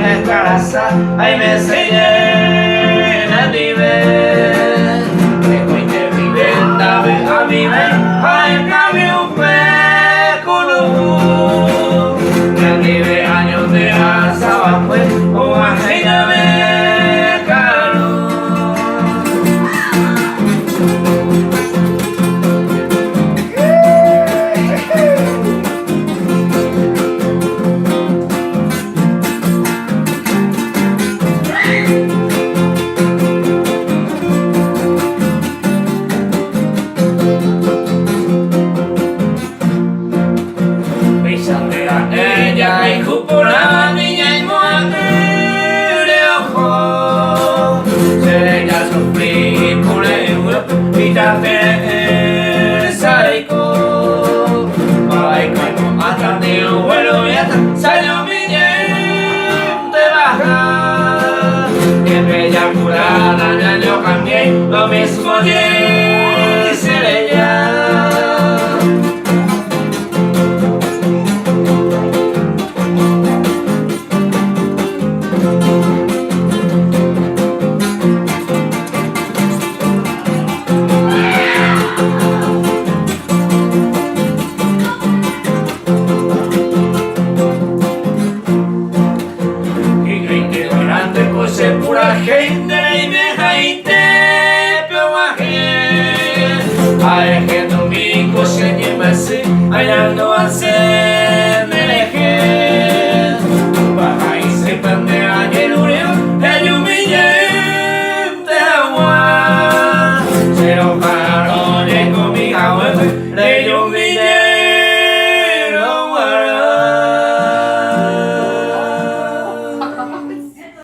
escarasa, ay me enseñé a nivel. Que hoy te viven, dame a mi vez, ay cambio un peculo. Que vive años de asa, pues, o ajena me caro. Ella y cúpula niña y mujer de ojo se ya sufrí por el y ya te saico ay como hasta de un vuelo y hasta salió mi diente baja que bella curada ya yo cambié lo mismo dice ella. Purahei de reime haite Paraguay ay que domingo se lleva así Ayala Los Purahei se prende a Yelurio el humillante agua se lo paró con mi agua le